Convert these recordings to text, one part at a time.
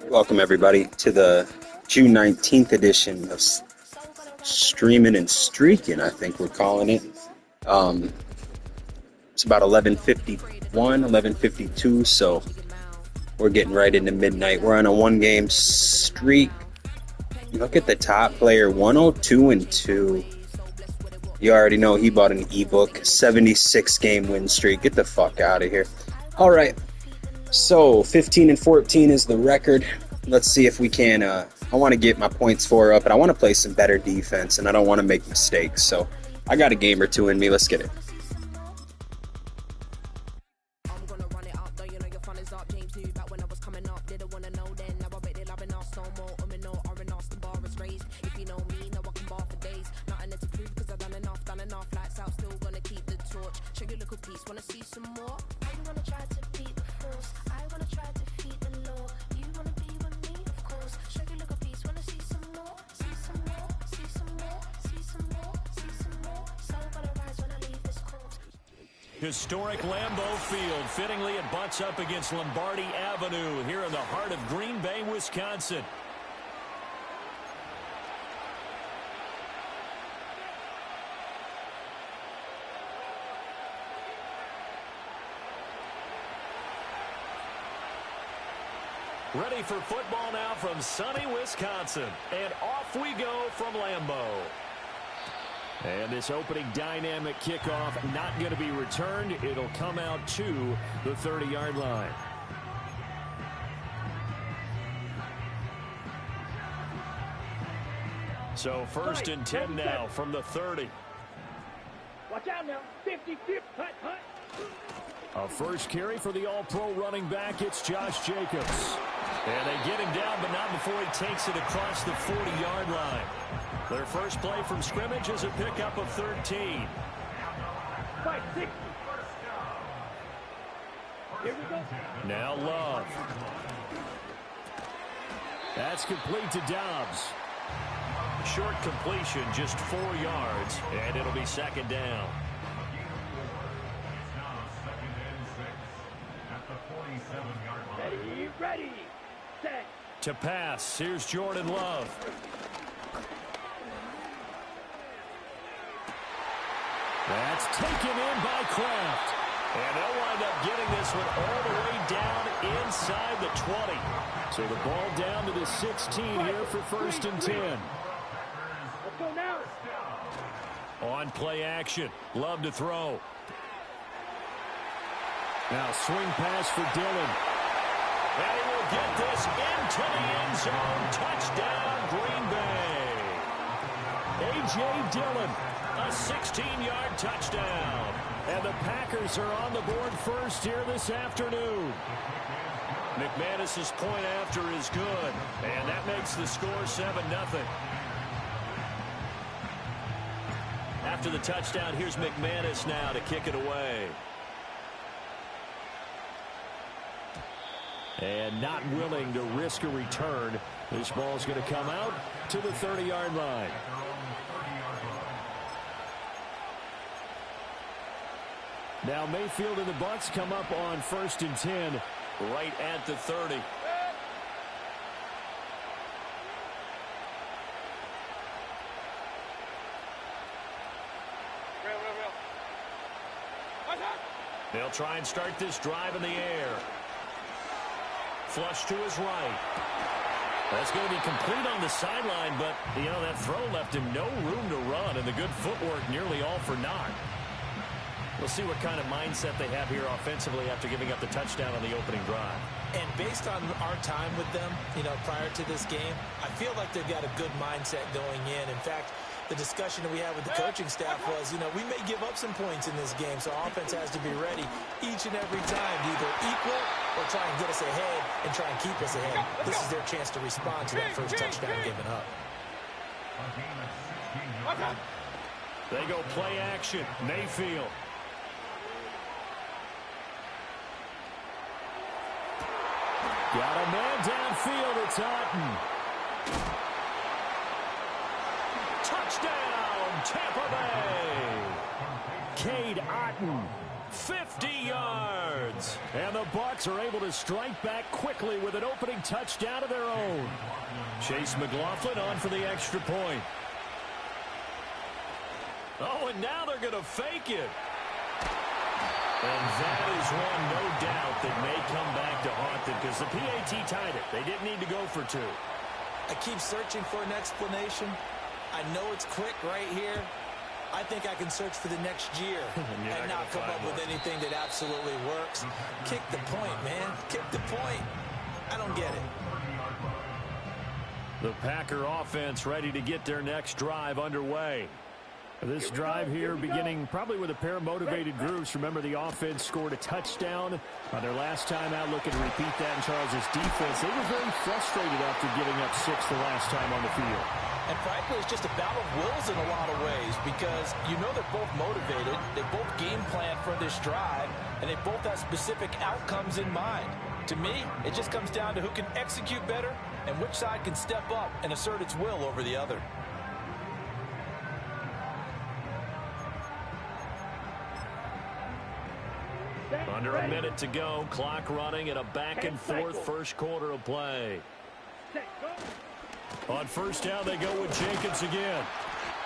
Welcome everybody to the June 19th edition of Streamin and Streakin, I think we're calling it. It's about 11:51, 11:52, so we're getting right into midnight. We're on a one-game streak. Look at the top player, 102-2. You already know he bought an ebook, 76-game win streak. Get the fuck out of here. All right, so 15-14 is the record. Let's see if we can. I want to get my points for up, and I want to play some better defense, and I don't want to make mistakes. So I got a game or two in me. Let's get it. Historic Lambeau Field. Fittingly, it butts up against Lombardi Avenue here in the heart of Green Bay, Wisconsin. Ready for football now from sunny Wisconsin. And off we go from Lambeau. And this opening dynamic kickoff not going to be returned. It'll come out to the 30-yard line. So first and 10 now from the 30. Watch out now. 50, 50, hut, hut. A first carry for the all-pro running back. It's Josh Jacobs. And they get him down, but not before he takes it across the 40-yard line. Their first play from scrimmage is a pickup of 13. Here we go. Now Love. That's complete to Dobbs. Short completion, just 4 yards, and it'll be second down. Ready, set. To pass, here's Jordan Love. That's taken in by Kraft. And they'll wind up getting this one all the way down inside the 20. So the ball down to the 16 here for first and 10. Let's go now. On play action. Love to throw. Now swing pass for Dillon. And he will get this into the end zone. Touchdown, Green Bay. A.J. Dillon, a 16-yard touchdown. And the Packers are on the board first here this afternoon. McManus's point after is good. And that makes the score 7-0. After the touchdown, here's McManus now to kick it away. And not willing to risk a return. This ball's going to come out to the 30-yard line. Now Mayfield and the Bucs come up on first and 10 right at the 30. They'll try and start this drive in the air. Flush to his right. That's going to be complete on the sideline, but, you know, that throw left him no room to run, and the good footwork nearly all for naught. We'll see what kind of mindset they have here offensively after giving up the touchdown on the opening drive. And based on our time with them, you know, prior to this game, I feel like they've got a good mindset going in. In fact, the discussion that we had with the coaching staff was, you know, we may give up some points in this game, so offense has to be ready each and every time to either equal or try and get us ahead and try and keep us ahead. This is their chance to respond to that first touchdown given up. They go play action. Mayfield. Got a man downfield. It's Otten. Touchdown, Tampa Bay. Cade Otton. 50 yards. And the Bucs are able to strike back quickly with an opening touchdown of their own. Chase McLaughlin on for the extra point. Oh, and now they're going to fake it. And that is one, no doubt, that may come back to haunt them because the PAT tied it. They didn't need to go for two. I keep searching for an explanation. I know it's quick right here. I think I can search for the next year and not come up with anything that absolutely works. Kick the point, man. Kick the point. I don't get it. The Packer offense ready to get their next drive underway. This drive here beginning probably with a pair of motivated groups. Remember, the offense scored a touchdown on their last time out, looking to repeat that in Charles' defense. They were very frustrated after giving up 6 the last time on the field. And frankly, it's just a battle of wills in a lot of ways because you know they're both motivated, they both game plan for this drive, and they both have specific outcomes in mind. To me, it just comes down to who can execute better and which side can step up and assert its will over the other. Under a minute to go, clock running, and a back-and-forth first quarter of play. On first down, they go with Jenkins again.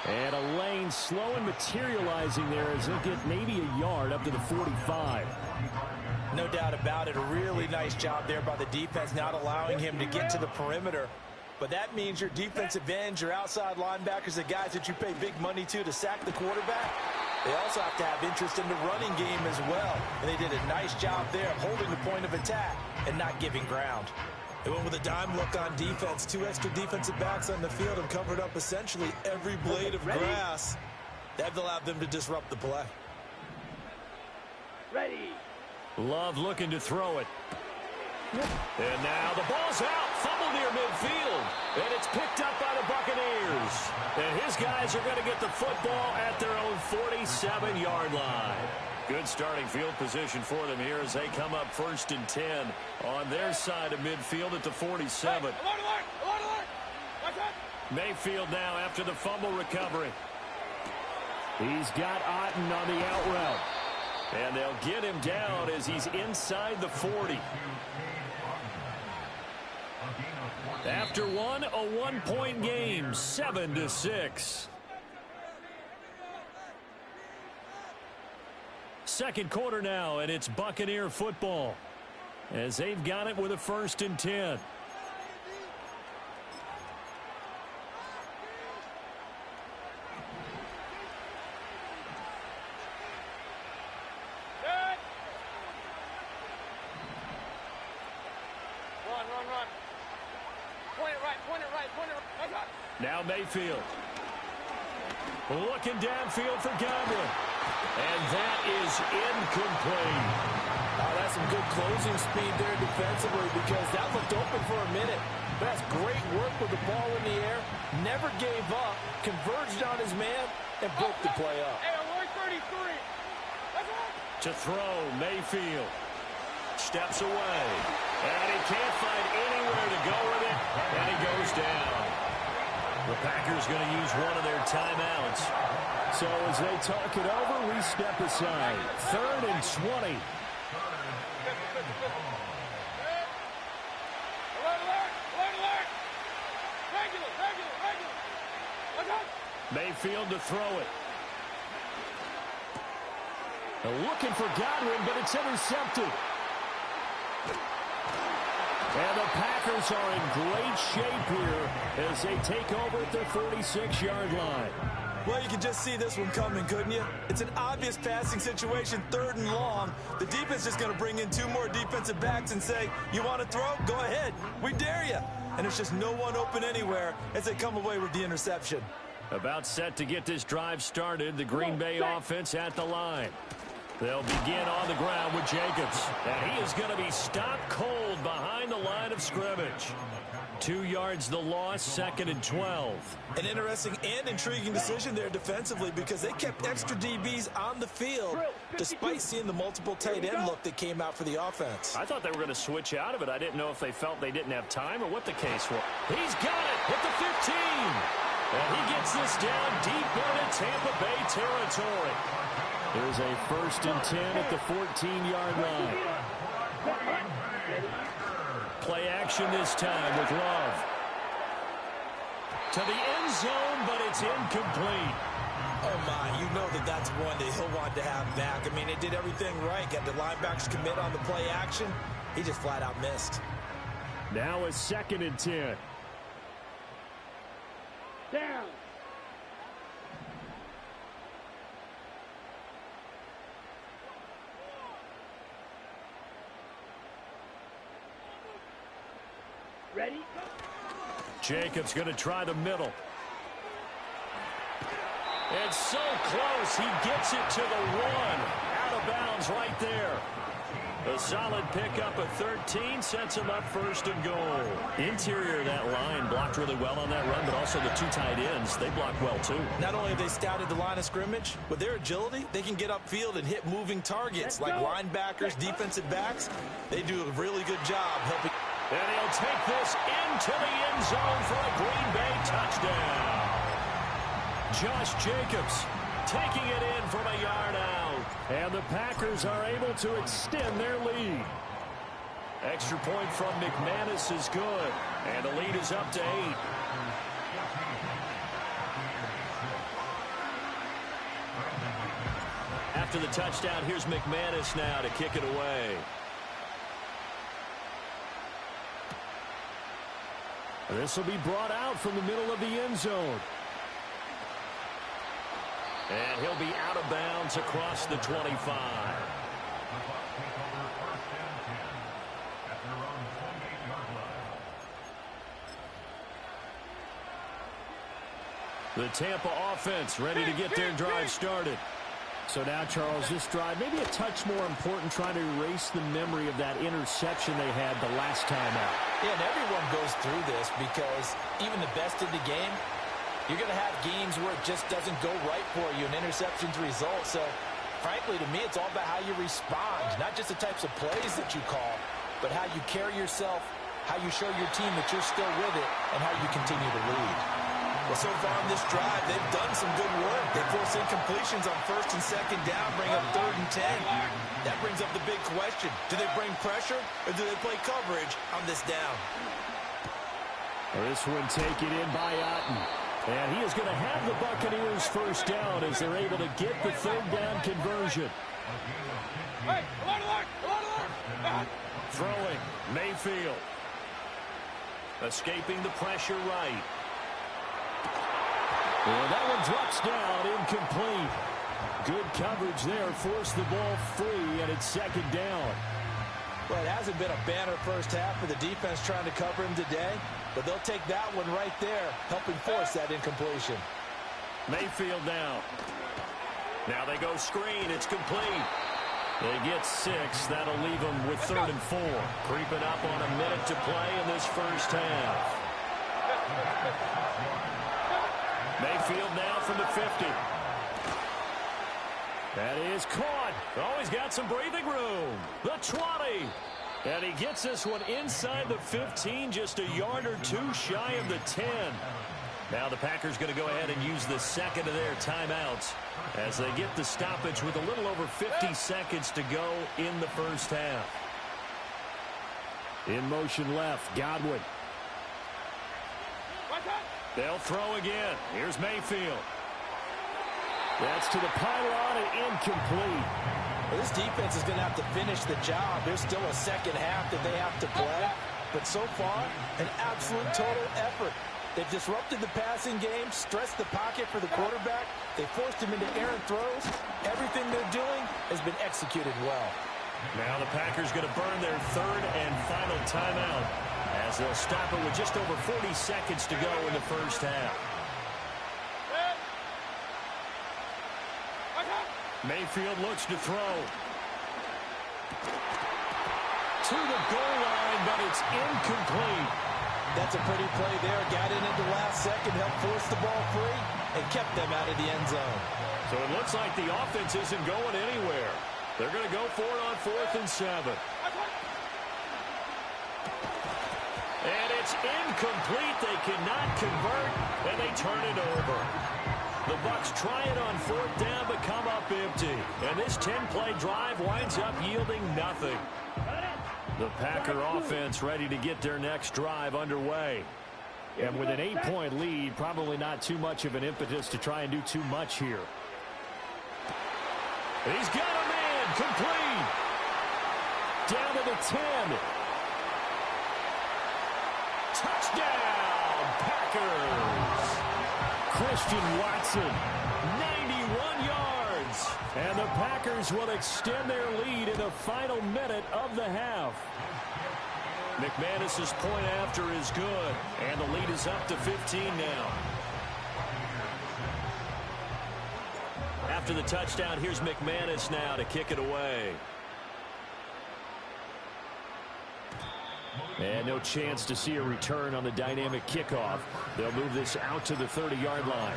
And a lane slow and materializing there as they get maybe a yard up to the 45. No doubt about it. A really nice job there by the defense, not allowing him to get to the perimeter. But that means your defensive ends, your outside linebackers, the guys that you pay big money to sack the quarterback, they also have to have interest in the running game as well. And they did a nice job there of holding the point of attack and not giving ground. They went with a dime look on defense. 2 extra defensive backs on the field and covered up essentially every blade of grass. That allowed them to disrupt the play. Ready. Love looking to throw it. And now the ball's out. Fumble near midfield. And it's picked up by the Buccaneers. And his guys are going to get the football at their own 47-yard line. Good starting field position for them here as they come up 1st and 10 on their side of midfield at the 47. Mayfield now after the fumble recovery. He's got Otton on the out route. And they'll get him down as he's inside the 40. After one, a 1-point game, 7-6. Second quarter now, and it's Buccaneer football as they've got it with a 1st and 10. Run. Point it right. Now Mayfield. Looking downfield for Godwin. And that is incomplete. Oh, that's some good closing speed there defensively because that looked open for a minute. That's great work with the ball in the air. Never gave up. Converged on his man and broke the play up. Hey, I'm 33. To throw, Mayfield. Steps away. And he can't find anywhere to go with it. And he goes down. The Packers going to use one of their timeouts. So as they talk it over, we step aside. 3rd and 20. Mayfield to throw it. Looking for Godwin, but it's intercepted. And the Packers are in great shape here as they take over at their 46-yard line. Well, you can just see this one coming, couldn't you? It's an obvious passing situation, 3rd and long. The defense is going to bring in 2 more defensive backs and say, you want to throw? Go ahead. We dare you. And there's just no one open anywhere as they come away with the interception. About set to get this drive started, the Green Bay offense at the line. They'll begin on the ground with Jacobs. And he is going to be stopped cold behind the line of scrimmage. 2 yards the loss, 2nd and 12. An interesting and intriguing decision there defensively because they kept extra DBs on the field despite seeing the multiple tight end look that came out for the offense. I thought they were going to switch out of it. I didn't know if they felt they didn't have time or what the case was. He's got it at the 15. And he gets this down deep into Tampa Bay territory. There's a 1st and 10 at the 14-yard line. Play action this time with Love. To the end zone, but it's incomplete. Oh, my, you know that's one that he'll want to have back. I mean, they did everything right. Got the linebackers commit on the play action. He just flat out missed. Now a 2nd and 10. Down. Ready? Jacobs going to try the middle. It's so close. He gets it to the 1. Out of bounds right there. A solid pickup at 13 sets him up 1st and goal. Interior of that line blocked really well on that run, but also the 2 tight ends, they block well too. Not only have they scouted the line of scrimmage, with their agility, they can get upfield and hit moving targets like linebackers, defensive backs. They do a really good job helping. And he'll take this into the end zone for a Green Bay touchdown. Josh Jacobs taking it in from a yard out. And the Packers are able to extend their lead. Extra point from McManus is good. And the lead is up to 8. After the touchdown, here's McManus now to kick it away. This will be brought out from the middle of the end zone. And he'll be out of bounds across the 25. The Tampa offense ready to get their drive started. So now, Charles, this drive maybe a touch more important, trying to erase the memory of that interception they had the last time out. Yeah, and everyone goes through this because even the best in the game, you're going to have games where it just doesn't go right for you, and interceptions result. So, frankly, to me, it's all about how you respond, not just the types of plays that you call, but how you carry yourself, how you show your team that you're still with it, and how you continue to lead. Well, so far on this drive, they've done some good work. They force incompletions on 1st and 2nd down, bring up 3rd and 10. That brings up the big question. Do they bring pressure, or do they play coverage on this down? This one taken in by Otten. And he is going to have the Buccaneers 1st down as they're able to get the 3rd down conversion. Hey, alert! Throwing, Mayfield. Escaping the pressure right. And that one drops down, incomplete. Good coverage there, forced the ball free, and it's 2nd down. Well, it hasn't been a banner first half for the defense trying to cover him today, but they'll take that one right there, helping force that incompletion. Mayfield now. Now they go screen. It's complete. They get 6. That'll leave them with 3rd and 4. Creeping up on a minute to play in this first half. Mayfield now from the 50. That is caught. Oh, he's got some breathing room. The 20. And he gets this one inside the 15, just a yard or 2 shy of the 10. Now the Packers going to go ahead and use the 2nd of their timeouts as they get the stoppage with a little over 50 seconds to go in the first half. In motion left, Godwin. They'll throw again. Here's Mayfield. That's to the pylon and incomplete. Well, this defense is going to have to finish the job. There's still a second half that they have to play. But so far, an absolute total effort. They've disrupted the passing game, stressed the pocket for the quarterback. They forced him into errant throws. Everything they're doing has been executed well. Now the Packers going to burn their 3rd and final timeout as they'll stop it with just over 40 seconds to go in the first half. Mayfield looks to throw. To the goal line, but it's incomplete. That's a pretty play there. Got in at the last second, helped force the ball free, and kept them out of the end zone. So it looks like the offense isn't going anywhere. They're going to go for it on 4th and 7. And it's incomplete. They cannot convert, and they turn it over. The Bucs try it on 4th down but come up empty. And this 10-play drive winds up yielding nothing. The Packer offense ready to get their next drive underway. And with an 8-point lead, probably not too much of an impetus to try and do too much here. He's got a man complete. Down to the 10. Touchdown, Packers. Christian Watson, 91 yards. And the Packers will extend their lead in the final minute of the half. McManus's point after is good, and the lead is up to 15 now. After the touchdown, here's McManus now to kick it away. And no chance to see a return on the dynamic kickoff. They'll move this out to the 30-yard line.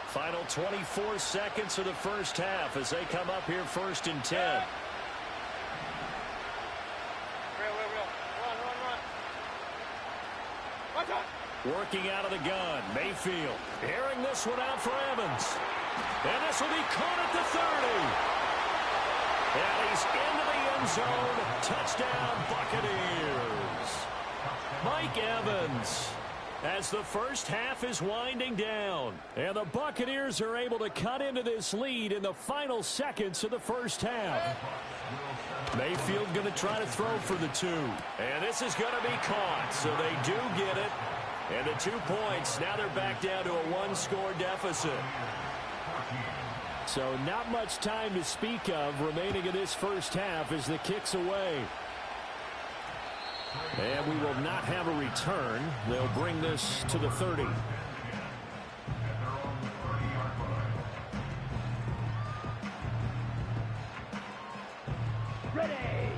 Final 24 seconds of the first half as they come up here 1st and 10. Working out of the gun, Mayfield. Airing this one out for Evans. And this will be caught at the 30. And he's into the end zone. Touchdown, Buccaneers. Mike Evans. As the first half is winding down. And the Buccaneers are able to cut into this lead in the final seconds of the first half. Mayfield going to try to throw for the 2. And this is going to be caught. So they do get it. And the 2 points, now they're back down to a 1-score deficit. So not much time to speak of remaining in this first half as the kick's away. And we will not have a return. They'll bring this to the 30.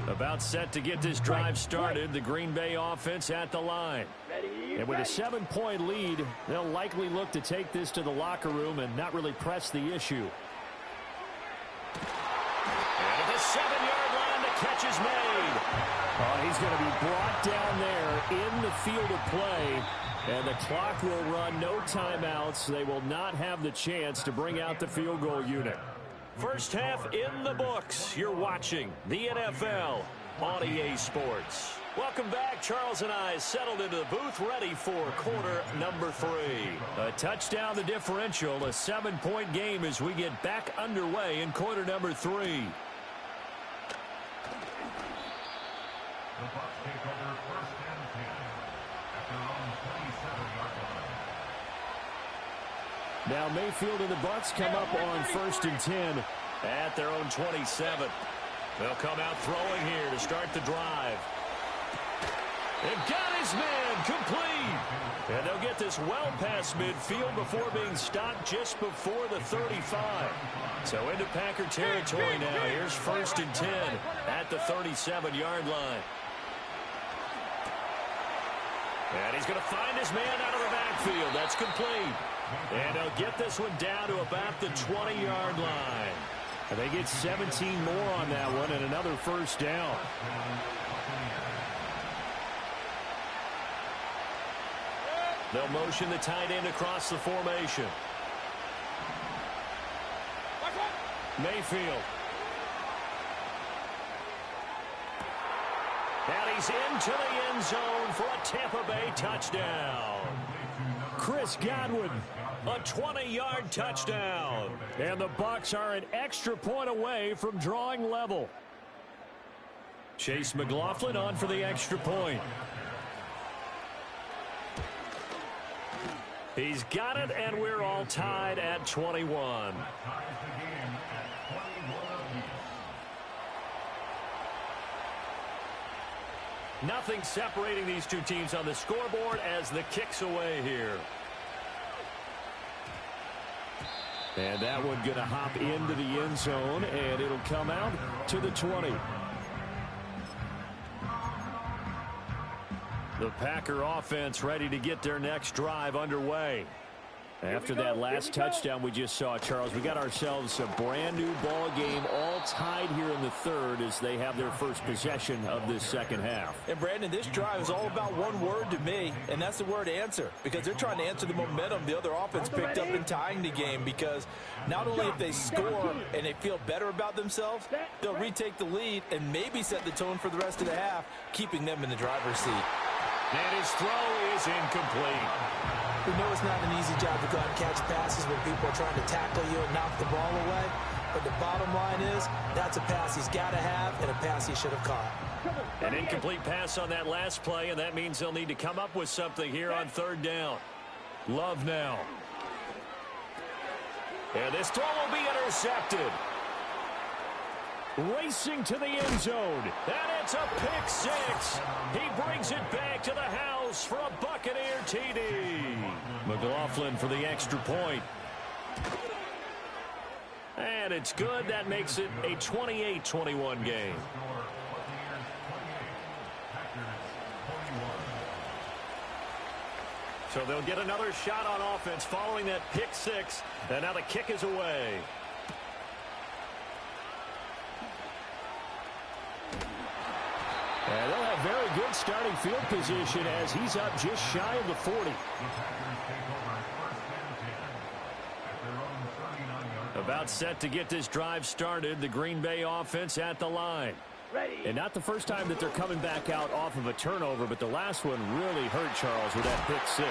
About set to get this drive started. The Green Bay offense at the line. And with a 7-point lead, they'll likely look to take this to the locker room and not really press the issue. And at the 7-yard line, the catch is made. Oh, he's going to be brought down there in the field of play. And the clock will run, no timeouts. They will not have the chance to bring out the field goal unit. First half in the books. You're watching the NFL on EA Sports. Welcome back. Charles and I settled into the booth, ready for quarter number 3. A touchdown the differential, a 7-point game as we get back underway in quarter number 3. The Bucs take over 1st and 10 at their own 27-yard line. Now Mayfield and the Bucs come up on 1st and 10 at their own 27. They'll come out throwing here to start the drive. And got his man complete. And they'll get this well past midfield before being stopped just before the 35. So into Packer territory now. Here's 1st and 10 at the 37-yard line. And he's going to find his man out of the backfield. That's complete. And they'll get this one down to about the 20-yard line. And they get 17 more on that one and another first down. They'll motion the tight end across the formation. Mayfield. And he's into the end zone for a Tampa Bay touchdown. Chris Godwin, a 20-yard touchdown. And the Bucs are an extra point away from drawing level. Chase McLaughlin on for the extra point. He's got it, and we're all tied at 21. Nothing separating these two teams on the scoreboard as the kick's away here. And that one going to hop into the end zone, and it'll come out to the 20. The Packer offense ready to get their next drive underway. After that last touchdown we just saw, Charles, we got ourselves a brand new ball game all still tied here in the third as they have their first possession of this second half. And Brandon, this drive is all about one word to me, and that's the word answer, because they're trying to answer the momentum the other offense picked up in tying the game, because not only if they score and they feel better about themselves, they'll retake the lead and maybe set the tone for the rest of the half, keeping them in the driver's seat. And his throw is incomplete. We know it's not an easy job to go out and catch passes when people are trying to tackle you and knock the ball away. But the bottom line is, that's a pass he's got to have and a pass he should have caught. An incomplete pass on that last play, and that means they'll need to come up with something here on third down. Love now. And this throw will be intercepted. Racing to the end zone. And it's a pick six. He brings it back to the house for a Buccaneer TD. McLaughlin for the extra point. And it's good. That makes it a 28-21 game. So they'll get another shot on offense following that pick six. And now the kick is away. And they'll have very good starting field position as he's up just shy of the 40. About set to get this drive started. The Green Bay offense at the line. And not the first time that they're coming back out off of a turnover, but the last one really hurt Charles with that pick six.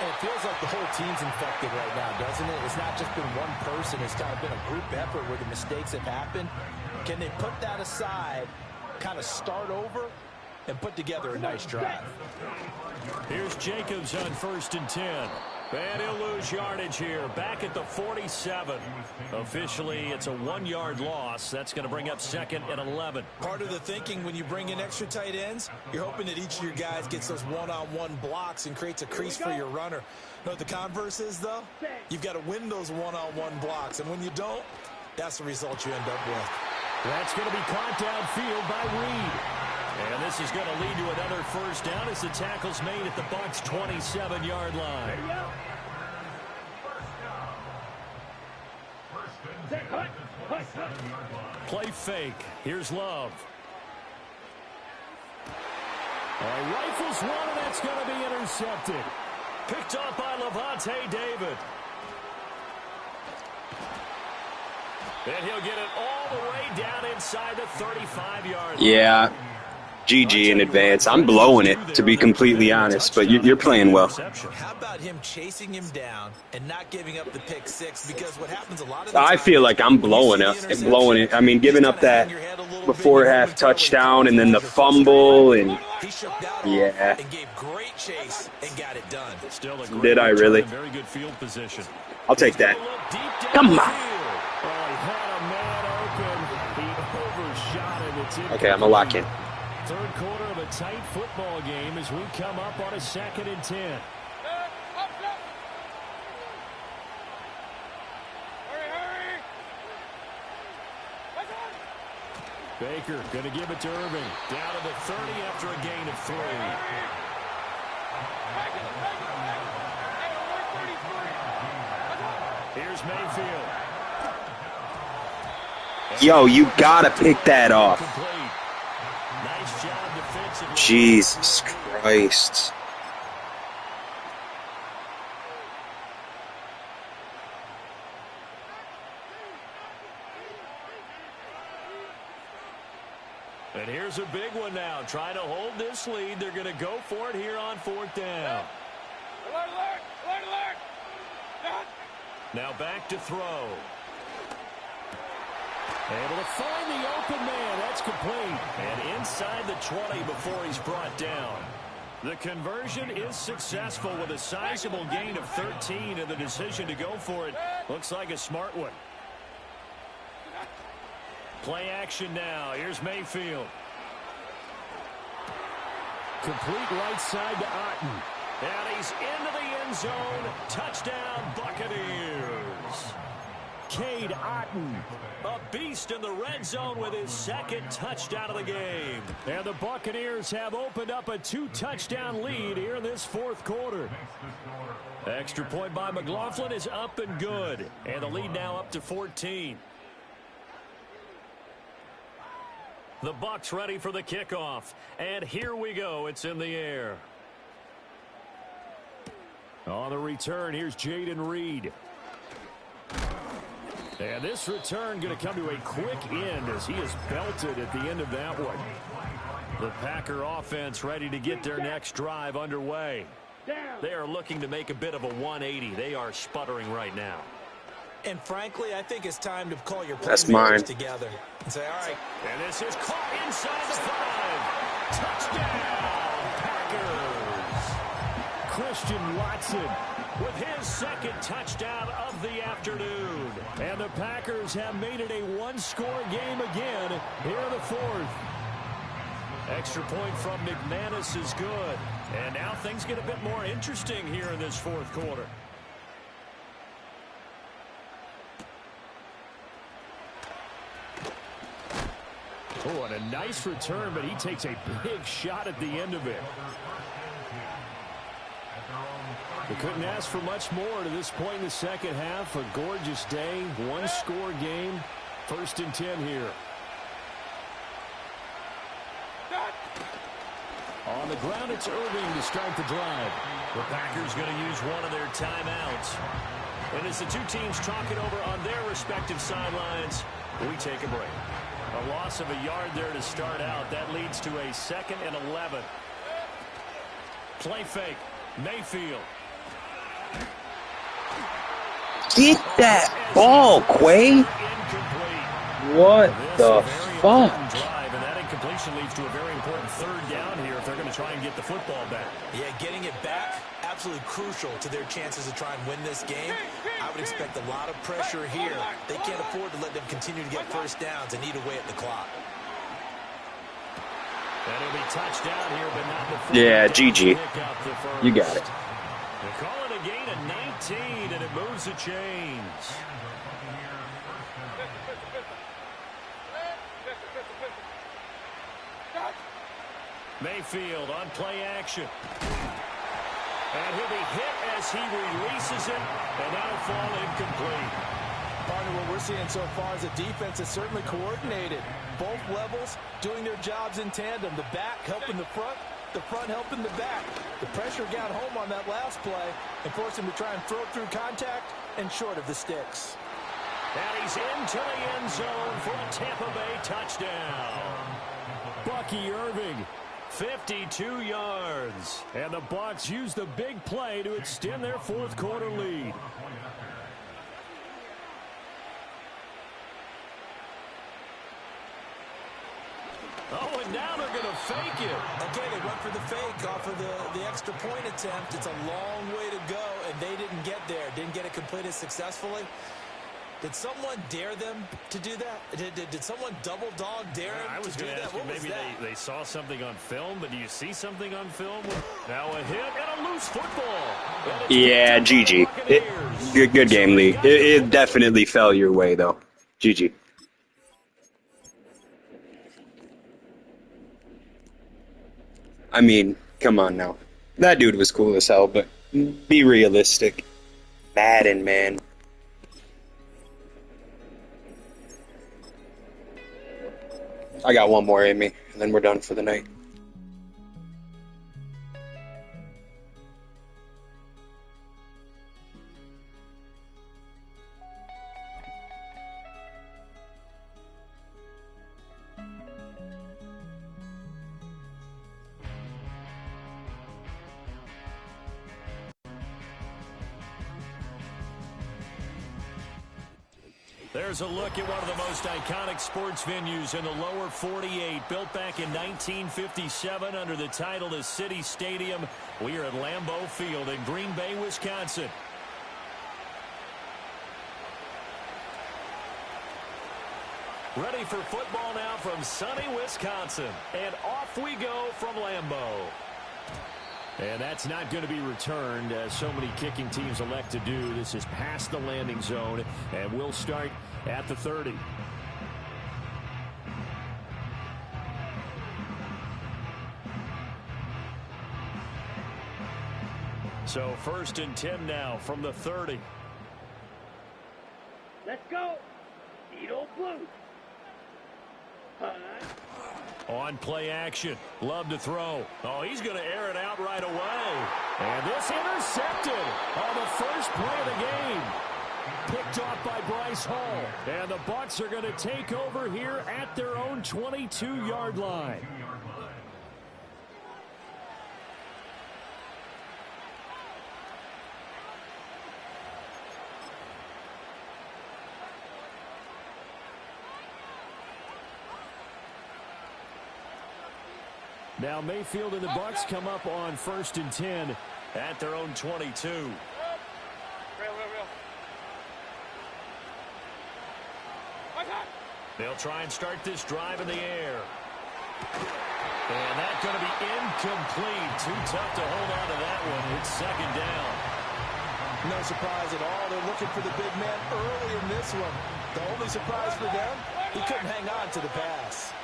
And it feels like the whole team's infected right now, doesn't it? It's not just been one person. It's kind of been a group effort where the mistakes have happened. Can they put that aside, kind of start over, and put together a nice drive? Here's Jacobs on 1st and 10. And he'll lose yardage here. Back at the 47. Officially, it's a 1-yard loss. That's going to bring up 2nd and 11. Part of the thinking when you bring in extra tight ends, you're hoping that each of your guys gets those one-on-one blocks and creates a crease for your runner. You know what the converse is, though? You've got to win those one-on-one blocks. And when you don't, that's the result you end up with. That's going to be caught downfield by Reed. And this is going to lead to another first down as the tackle's made at the Bucs' 27-yard line. Play fake. Here's Love. Rifles one, and that's going to be intercepted. Picked up by Levante David. And he'll get it all the way down inside the 35-yard line. Yeah. GG in advance. I'm blowing it, to be completely honest, but you're playing well. How about him chasing him down and not giving up the pick six? Because what happens a lot of I feel like I'm blowing it. I mean, giving up that before half touchdown and then the fumble and yeah. And gave great chase and got it done. Did I really? Very good field position. I'll take that. Come on. Okay, I'm a lock in. Third quarter of a tight football game as we come up on a 2nd and 10. Baker going to give it to Irving. Down to the 30 after a gain of 3. Here's Mayfield. Yo, you gotta pick that off. Nice job defensively. Jesus Christ. And here's a big one now. Trying to hold this lead. They're going to go for it here on 4th down. Alert! Now back to throw. Able to find the open man. That's complete. And inside the 20 before he's brought down. The conversion is successful with a sizable gain of 13, and the decision to go for it looks like a smart one. Play action now. Here's Mayfield. Complete right side to Otten. And he's into the end zone. Touchdown, Buccaneers. Cade Otten, a beast in the red zone with his 2nd touchdown of the game. And the Buccaneers have opened up a 2-touchdown lead here in this 4th quarter. Extra point by McLaughlin is up and good. And the lead now up to 14. The Bucs ready for the kickoff. And here we go. It's in the air. On the return, here's Jaden Reed. And this return going to come to a quick end as he is belted at the end of that one. The Packer offense ready to get their next drive underway. They are looking to make a bit of a 180. They are sputtering right now. And frankly, I think it's time to call your That's mine. together and say, all right. And this is caught inside the 5. Touchdown, Packers. Christian Watson with his second touchdown of the afternoon. And the Packers have made it a one-score game again here in the fourth. Extra point from McManus is good. And now things get a bit more interesting here in this fourth quarter. Oh, and a nice return, but he takes a big shot at the end of it. They couldn't ask for much more to this point in the second half. A gorgeous day, one-score game. 1st and 10 here. On the ground, it's Irving to start the drive. The Packers going to use one of their timeouts. And as the two teams talk it over on their respective sidelines, we take a break. A loss of a yard there to start out. That leads to a 2nd and 11. Play fake. Mayfield. Get that ball, Quay. What the fuck? Drive, and that incompletion leads to a very important 3rd down here if they're going to try and get the football back. Yeah, getting it back, absolutely crucial to their chances to try and win this game. I would expect a lot of pressure here. They can't afford to let them continue to get first downs and eat away at the clock. And it'll be touchdown here, but not before. Yeah, GG. You got it. They call it a gain of 19, and it moves the chains. Mayfield on play action. And he'll be hit as he releases it, and that'll fall incomplete. Partner, what we're seeing so far is a defense that's certainly coordinated. Both levels doing their jobs in tandem. The back helping the front helping the back. The pressure got home on that last play and forced him to try and throw through contact and short of the sticks. And he's into the end zone for a Tampa Bay touchdown. Bucky Irving, 52 yards. And the Bucs use the big play to extend their fourth quarter lead. Oh, and now they're going to fake it. Okay, they went for the fake off of the extra point attempt. It's a long way to go, and they didn't get there. Didn't get it completed successfully. Did someone dare them to do that? Did someone double dog dare them to do that? I was going to ask you, maybe they saw something on film, but do you see something on film? Now a hit and a loose football. Yeah, GG. Good game, Lee. It definitely fell your way, though. GG. I mean, come on now. That dude was cool as hell, but be realistic. Madden, man. I got one more in me, and then we're done for the night. There's a look at one of the most iconic sports venues in the lower 48. Built back in 1957 under the title of City Stadium. We are at Lambeau Field in Green Bay, Wisconsin. Ready for football now from sunny Wisconsin. And off we go from Lambeau. And that's not going to be returned, as so many kicking teams elect to do. This is past the landing zone, and we'll start at the 30. So 1st and 10 now from the 30. Let's go. Edo Blue. Punt. On play action. Love to throw. Oh, he's going to air it out right away. And this intercepted on the first play of the game. Picked off by Bryce Hall. And the Bucs are going to take over here at their own 22-yard line. Now Mayfield and the Bucs come up on 1st and 10 at their own 22. They'll try and start this drive in the air. And that's going to be incomplete. Too tough to hold on to that one. It's 2nd down. No surprise at all. They're looking for the big man early in this one. The only surprise for them, he couldn't hang on to the pass.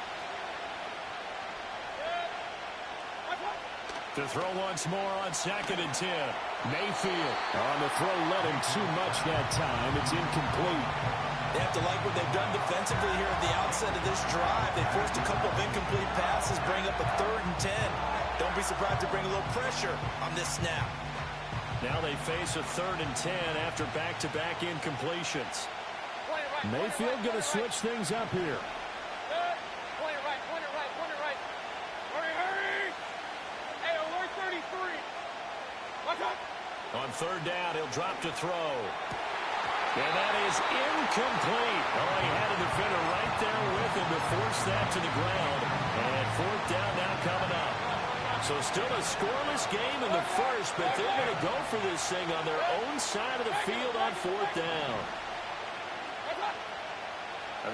To throw once more on 2nd and 10. Mayfield on the throw, led him too much that time. It's incomplete. They have to like what they've done defensively here at the outset of this drive. They forced a couple of incomplete passes, bring up a 3rd and 10. Don't be surprised to bring a little pressure on this snap. Now they face a 3rd and 10 after back-to-back incompletions. Mayfield going to switch things up here. On 3rd down, he'll drop to throw. And that is incomplete. Oh, he had a defender right there with him to force that to the ground. And 4th down now coming up. So still a scoreless game in the first, but they're going to go for this thing on their own side of the field on 4th down.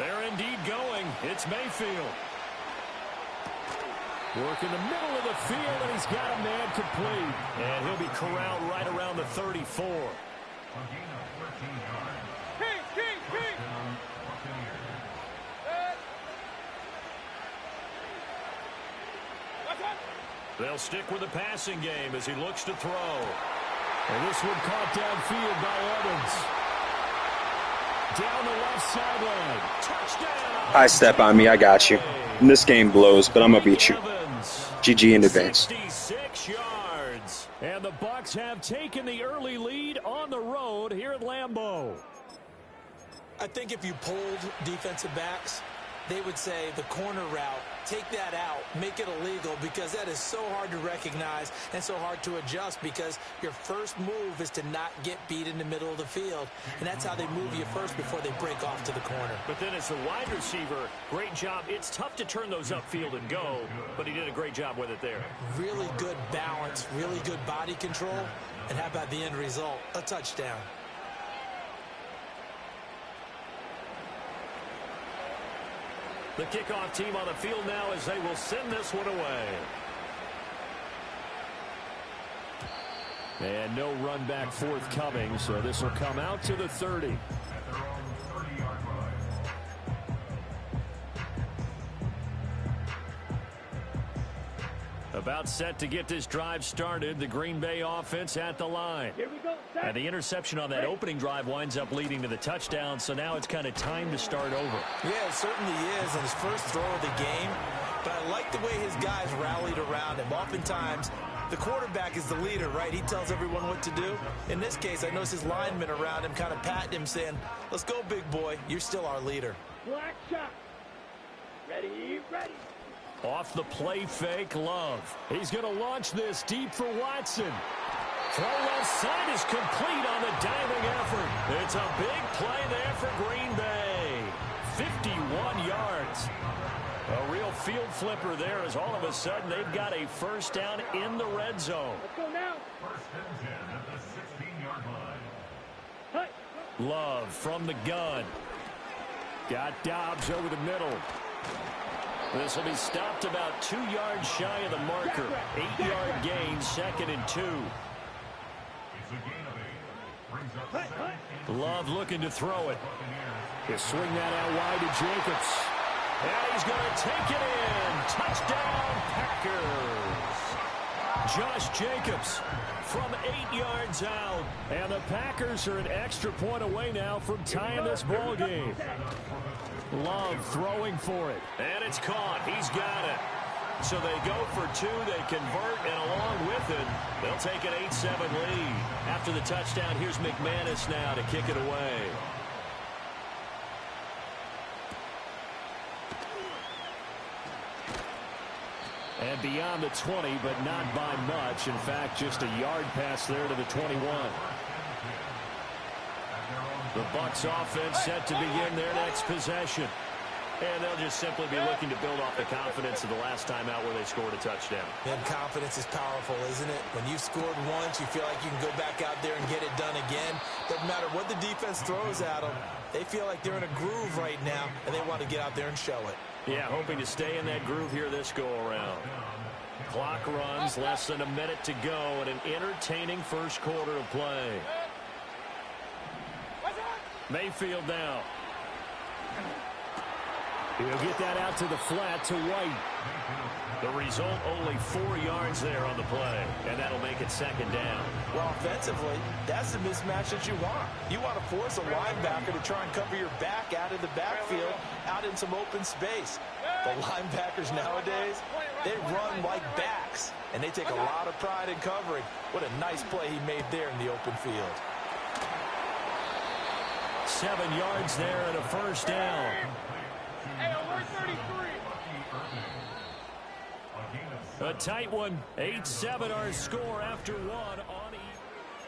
They're indeed going. It's Mayfield. Work in the middle of the field, and he's got a man complete. And he'll be corralled right around the 34. They'll stick with the passing game as he looks to throw. And this one caught downfield by Evans. Down the left sideline. Touchdown. High step on me. I got you. And this game blows, but I'm going to beat you. GG in advance. 66 yards. And the Bucs have taken the early lead on the road here at Lambeau. I think if you polled defensive backs, they would say the corner route, take that out, make it illegal, because that is so hard to recognize and so hard to adjust, because your first move is to not get beat in the middle of the field. And that's how they move you first before they break off to the corner. But then as the wide receiver, great job. It's tough to turn those upfield and go, but he did a great job with it there. Really good balance, really good body control. And how about the end result? A touchdown. The kickoff team on the field now as they will send this one away. And no run back forthcoming, so this will come out to the 30. About set to get this drive started. The Green Bay offense at the line. Here we go. And the interception on that opening drive winds up leading to the touchdown, so now it's kind of time to start over. Yeah, it certainly is in his first throw of the game. But I like the way his guys rallied around him. Oftentimes, the quarterback is the leader, right? He tells everyone what to do. In this case, I noticed his linemen around him kind of patting him, saying, let's go, big boy. You're still our leader. Black shot. Ready, ready. Off the play fake, Love. He's going to launch this deep for Watson. Throw left side is complete on the diving effort. It's a big play there for Green Bay. 51 yards. A real field flipper there as all of a sudden they've got a first down in the red zone. Let's go now. First and 10 at the 16-yard line. Hey. Love from the gun. Got Dobbs over the middle. This will be stopped about 2 yards shy of the marker. 8-yard gain, 2nd and 2. It's a gain of 8. Brings up second and Love looking to throw it. He'll swing that out wide to Jacobs. And he's going to take it in. Touchdown, Packers. Josh Jacobs from 8 yards out. And the Packers are an extra point away now from tying this ball game. Love throwing for it. And it's caught. He's got it. So they go for 2, they convert, and along with it, they'll take an 8-7 lead. After the touchdown, here's McManus now to kick it away. And beyond the 20, but not by much. In fact, just a yard pass there to the 21. The Bucs offense set to begin their next possession. And they'll just simply be looking to build off the confidence of the last time out where they scored a touchdown. And confidence is powerful, isn't it? When you've scored once, you feel like you can go back out there and get it done again. Doesn't matter what the defense throws at them. They feel like they're in a groove right now, and they want to get out there and show it. Yeah, hoping to stay in that groove here this go-around. Clock runs, less than a minute to go, and an entertaining first quarter of play. Mayfield now. He'll get that out to the flat to White. The result, only 4 yards there on the play, and that'll make it second down. Well, offensively, that's the mismatch that you want. You want to force a linebacker to try and cover your back out of the backfield, out in some open space. The linebackers nowadays, they run like backs, and they take a lot of pride in covering. What a nice play he made there in the open field. 7 yards there and a first down. A tight one. 8-7 our score after 1 on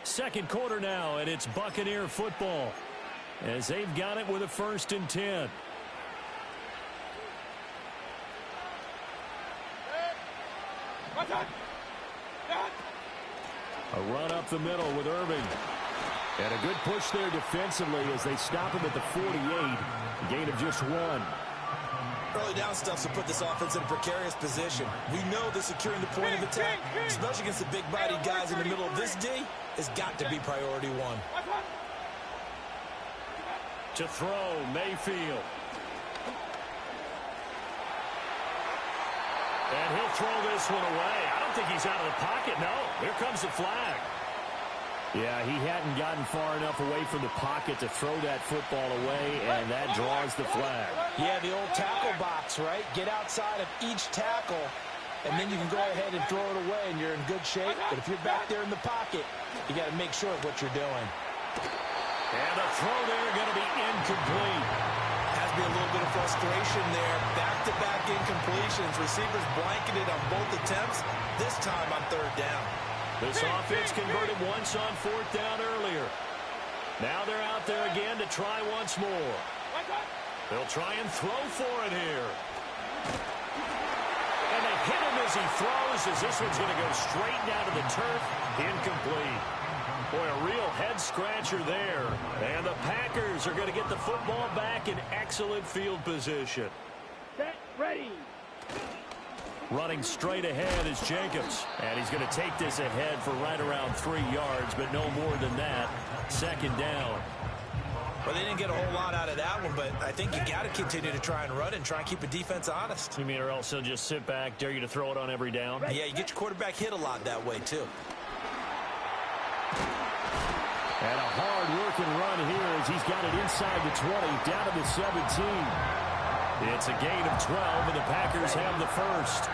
second quarter now, and it's Buccaneer football as they've got it with a 1st and 10. A run up the middle with Irving. And a good push there defensively as they stop him at the 48. Gain of just 1. Early down stuff to put this offense in a precarious position. We know that securing the point of attack, especially against the big-bodied guys in the middle of this D, has got to be priority 1. To throw, Mayfield. And he'll throw this one away. I don't think he's out of the pocket. No, here comes the flag. Yeah, he hadn't gotten far enough away from the pocket to throw that football away, and that draws the flag. Yeah, the old tackle box, right? Get outside of each tackle, and then you can go ahead and throw it away, and you're in good shape. But if you're back there in the pocket, you got to make sure of what you're doing. And a throw there going to be incomplete. Has to be a little bit of frustration there. Back-to-back incompletions. Receivers blanketed on both attempts, this time on 3rd down. This offense converted once on 4th down earlier. Now they're out there again to try once more. They'll try and throw for it here. And they hit him as he throws, as this one's going to go straight down to the turf. Incomplete. Boy, a real head-scratcher there. And the Packers are going to get the football back in excellent field position. Set, ready. Running straight ahead is Jacobs. And he's going to take this ahead for right around 3 yards, but no more than that. Second down. Well, they didn't get a whole lot out of that one, but I think you got to continue to try and run and try and keep the defense honest. You mean or else he'll just sit back, dare you to throw it on every down? Yeah, you get your quarterback hit a lot that way, too. And a hard-working run here as he's got it inside the 20, down to the 17. It's a gain of 12, and the Packers have the first.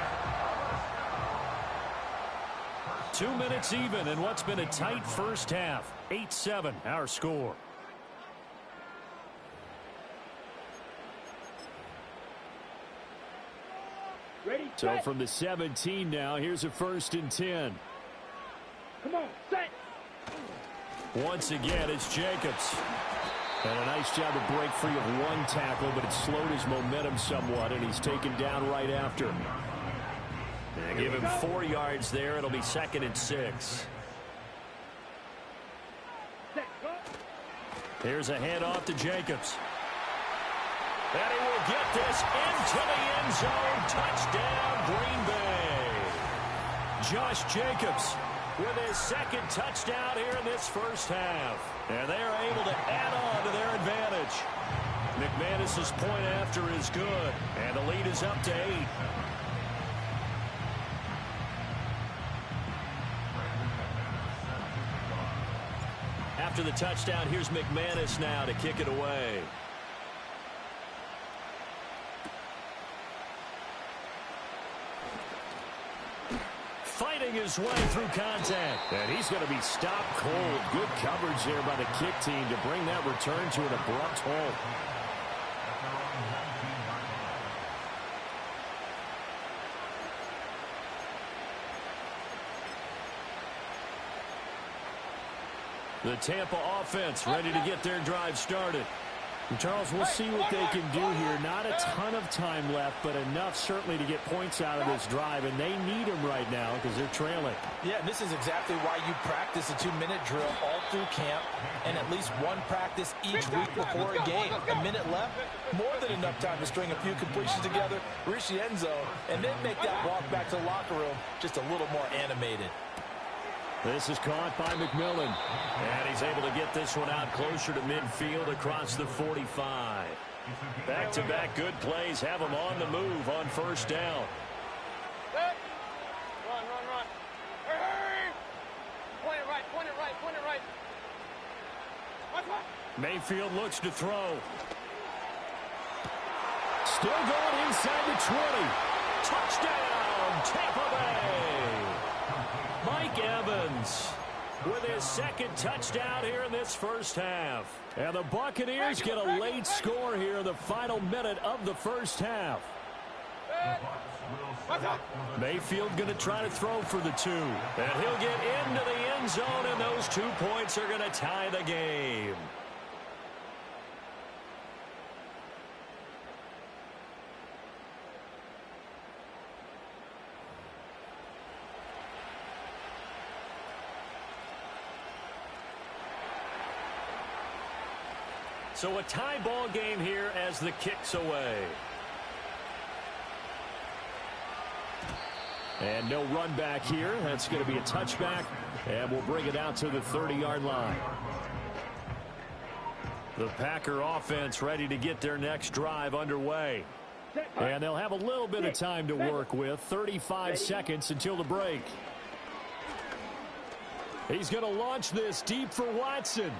2 minutes even in what's been a tight first half. 8-7, our score. Ready, So set. from the 17 now, here's a 1st and 10. Come on, set. Once again, it's Jacobs. And a nice job to break free of 1 tackle, but it slowed his momentum somewhat, and he's taken down right after. And give him 4 yards there. It'll be 2nd and 6. Set, go. Here's a handoff to Jacobs. And he will get this into the end zone. Touchdown, Green Bay. Josh Jacobs with his 2nd touchdown here in this first half. And they are able to add on to their advantage. McManus's point after is good. And the lead is up to 8. After the touchdown, here's McManus now to kick it away. Fighting his way through contact. And he's going to be stopped cold. Good coverage there by the kick team to bring that return to an abrupt halt. The Tampa offense ready to get their drive started. Charles, we'll see what they can do here. Not a ton of time left, but enough certainly to get points out of this drive, and they need them right now because they're trailing. Yeah, this is exactly why you practice a 2-minute drill all through camp and at least one practice each week before a game. A minute left, more than enough time to string a few completions together, reach the end zone, and then make that walk back to the locker room just a little more animated. This is caught by McMillan. And he's able to get this one out closer to midfield across the 45. Back-to-back good plays have him on the move on first down. Run. Hurry! Point it right. Mayfield looks to throw. Still going inside the 20. Touchdown, Tampa Bay. Mike Evans with his second touchdown here in this first half. And the Buccaneers get a late score here in the final minute of the first half. Mayfield going to try to throw for the 2. And he'll get into the end zone, and those 2 points are going to tie the game. So a tie ball game here as the kick's away. And no run back here. That's going to be a touchback. And we'll bring it out to the 30-yard line. The Packer offense ready to get their next drive underway. And they'll have a little bit of time to work with. 35 seconds until the break. He's going to launch this deep for Watson.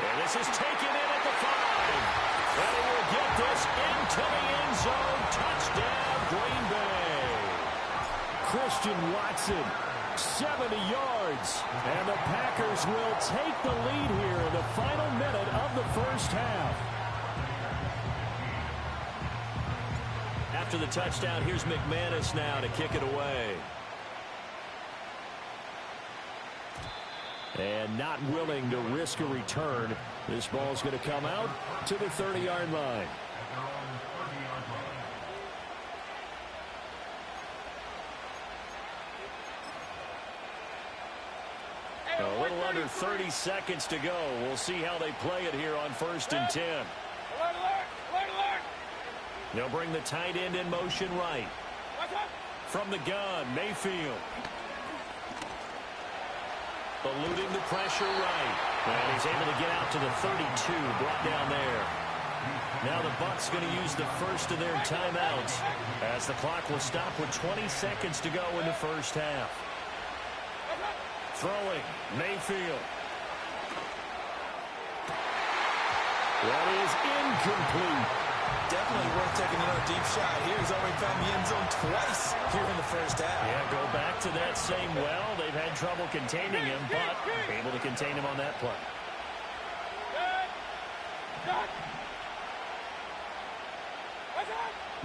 And this is taken in at the 5. And he will get this into the end zone. Touchdown, Green Bay. Christian Watson, 70 yards. And the Packers will take the lead here in the final minute of the first half. After the touchdown, here's McManus now to kick it away. And not willing to risk a return. This ball's going to come out to the 30-yard line. A little under 30 seconds to go. We'll see how they play it here on 1st and 10. Alert! They'll bring the tight end in motion right. From the gun, Mayfield. Eluding the pressure right. And he's able to get out to the 32, brought down there. Now the Bucs going to use the first of their timeouts as the clock will stop with 20 seconds to go in the first half. Throwing, Mayfield. That is incomplete. Definitely worth taking another deep shot here. He's already found the end zone twice here in the first half. Yeah, go back to that same well. They've had trouble containing him, but able to contain him on that play.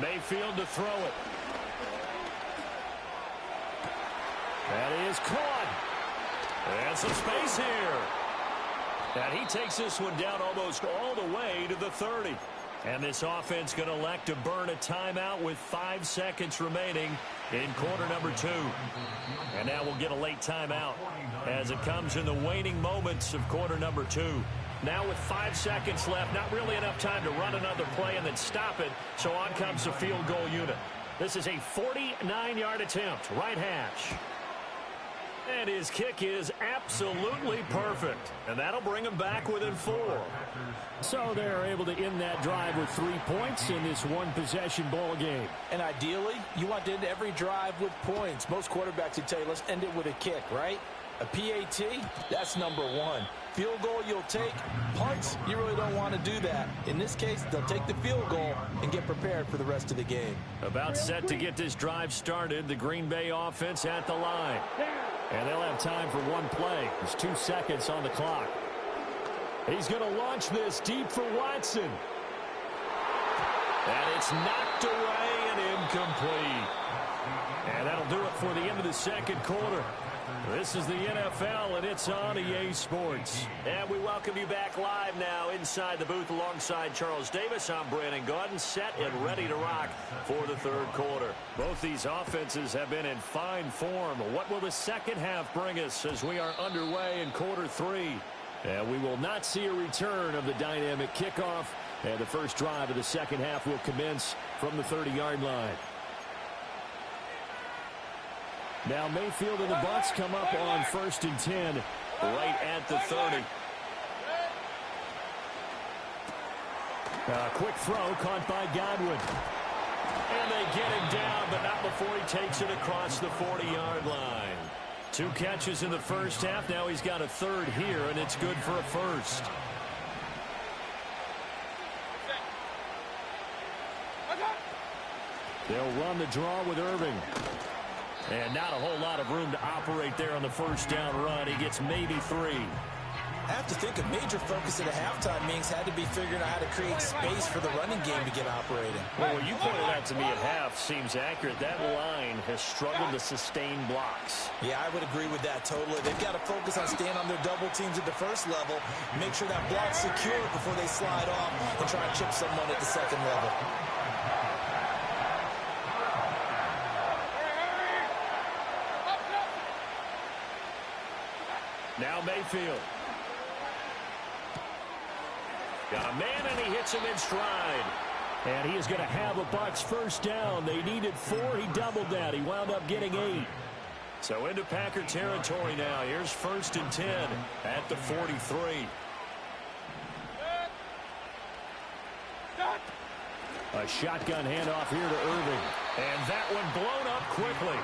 Mayfield to throw it. That is caught. And some space here. And he takes this one down almost all the way to the 30. And this offense going to elect to burn a timeout with 5 seconds remaining in quarter number 2. And now we'll get a late timeout as it comes in the waning moments of quarter number 2. Now with 5 seconds left, not really enough time to run another play and then stop it. So on comes the field goal unit. This is a 49-yard attempt, right hash. And his kick is absolutely perfect. And that'll bring him back within 4. So they're able to end that drive with 3 points in this one-possession ball game. And ideally, you want to end every drive with points. Most quarterbacks would tell you, let's end it with a kick, right? A PAT, that's number one. Field goal you'll take. Punts, you really don't want to do that. In this case, they'll take the field goal and get prepared for the rest of the game. About set to get this drive started. The Green Bay offense at the line. And they'll have time for one play. There's 2 seconds on the clock. He's going to launch this deep for Watson. And it's knocked away and incomplete. And that'll do it for the end of the second quarter. This is the NFL, and it's on EA Sports. And we welcome you back live now inside the booth alongside Charles Davis. I'm Brandon Gaudin, set and ready to rock for the third quarter. Both these offenses have been in fine form. What will the second half bring us as we are underway in quarter three? And we will not see a return of the dynamic kickoff. And the first drive of the second half will commence from the 30-yard line. Now Mayfield and the Bucs come up on 1st and 10 right at the 30. A quick throw caught by Godwin. And they get him down, but not before he takes it across the 40-yard line. 2 catches in the first half. Now he's got a third here, and it's good for a first. They'll run the draw with Irving. And not a whole lot of room to operate there on the first down run. He gets maybe 3. I have to think a major focus at a halftime means had to be figuring out how to create space for the running game to get operating. Well, what you pointed out to me at half seems accurate. That line has struggled to sustain blocks. Yeah, I would agree with that totally. They've got to focus on staying on their double teams at the first level, make sure that block's secure before they slide off and try and chip someone at the second level. Now Mayfield. Got a man, and he hits him in stride. And he is going to have a Bucs first down. They needed 4. He doubled that. He wound up getting 8. So into Packer territory now. Here's 1st and 10 at the 43. A shotgun handoff here to Irving. And that one blown up quickly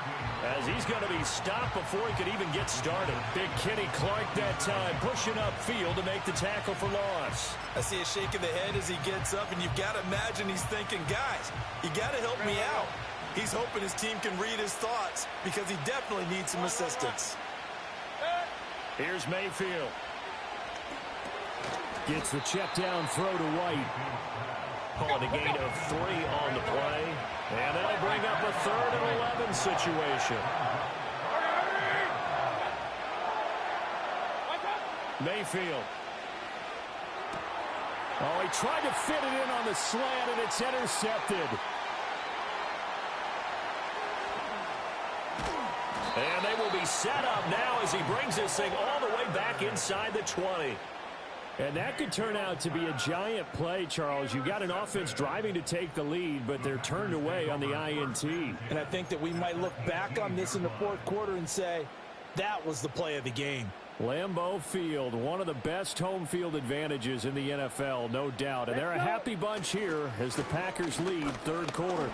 as he's going to be stopped before he could even get started. Big Kenny Clark that time pushing upfield to make the tackle for loss. I see a shake of the head as he gets up, and you've got to imagine he's thinking, guys, you got to help me out. He's hoping his team can read his thoughts because he definitely needs some assistance. Here's Mayfield. Gets the check down throw to White. Calling a gain of 3 on the play. And that'll bring up a 3rd and 11 situation. Mayfield. Oh, he tried to fit it in on the slant, and it's intercepted. And they will be set up now as he brings this thing all the way back inside the 20. And that could turn out to be a giant play, Charles. You've got an offense driving to take the lead, but they're turned away on the INT. And I think that we might look back on this in the fourth quarter and say, that was the play of the game. Lambeau Field, one of the best home field advantages in the NFL, no doubt. And they're a happy bunch here as the Packers lead third quarter.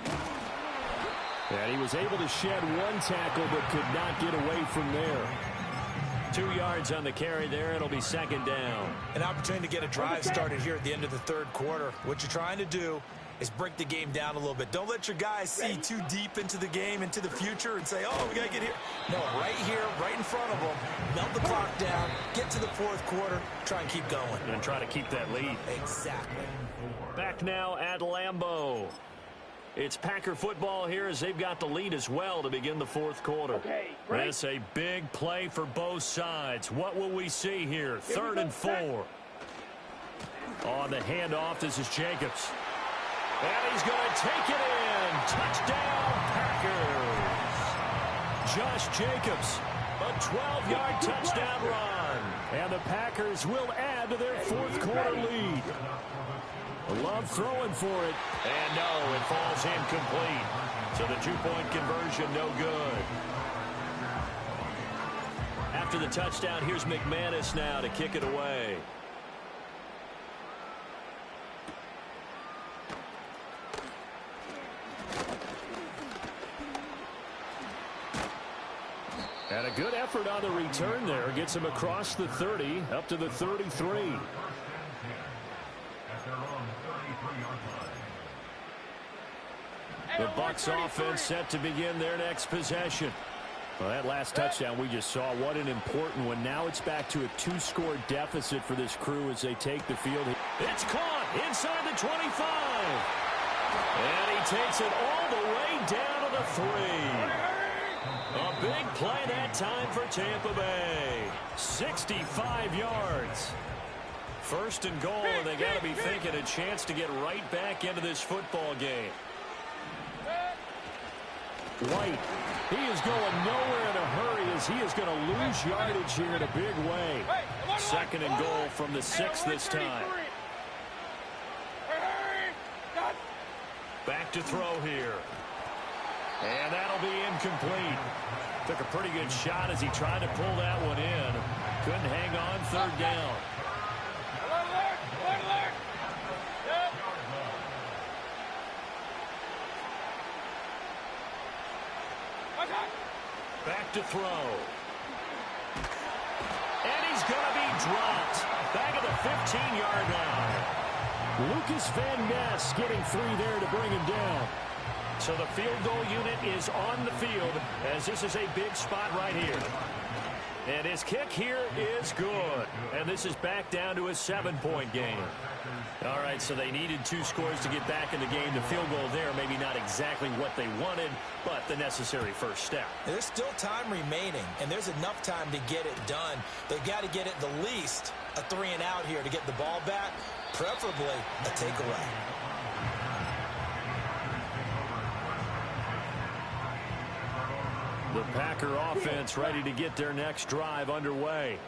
And he was able to shed 1 tackle but could not get away from there. 2 yards on the carry there. It'll be 2nd down. An opportunity to get a drive started here at the end of the third quarter. What you're trying to do is break the game down a little bit. Don't let your guys see too deep into the game, into the future, and say, oh, we got to get here. No, right here, right in front of them. Melt the clock down, get to the fourth quarter, try and keep going. And try to keep that lead. Exactly. Back now at Lambeau. It's Packer football here as they've got the lead as well to begin the fourth quarter. Okay, right. That's a big play for both sides. What will we see here? 3rd and 4. On the handoff, this is Jacobs. And he's going to take it in. Touchdown, Packers. Josh Jacobs, a 12-yard touchdown run. And the Packers will add to their fourth quarter lead. Love throwing for it. And no, it falls incomplete. So the 2-point conversion, no good. After the touchdown, here's McManus now to kick it away. And a good effort on the return there. Gets him across the 30, up to the 33. The Bucs offense set to begin their next possession. Well, that last touchdown we just saw, what an important one. Now it's back to a 2-score deficit for this crew as they take the field. It's caught inside the 25. And he takes it all the way down to the 3. A big play that time for Tampa Bay. 65 yards. First and goal, and they got to be thinking a chance to get right back into this football game. White, he is going nowhere in a hurry as he is going to lose yardage here in a big way. Second and goal from the 6 this time. Back to throw here. And that'll be incomplete. Took a pretty good shot as he tried to pull that one in. Couldn't hang on, third down. Back to throw. And he's going to be dropped. Back at the 15-yard line. Lucas Van Ness getting free there to bring him down. So the field goal unit is on the field as this is a big spot right here. And his kick here is good. And this is back down to a 7-point game. All right, so they needed 2 scores to get back in the game. The field goal there, maybe not exactly what they wanted, but the necessary first step. There's still time remaining, and there's enough time to get it done. They've got to get it the least a 3-and-out here to get the ball back, preferably a takeaway. The Packer offense ready to get their next drive underway.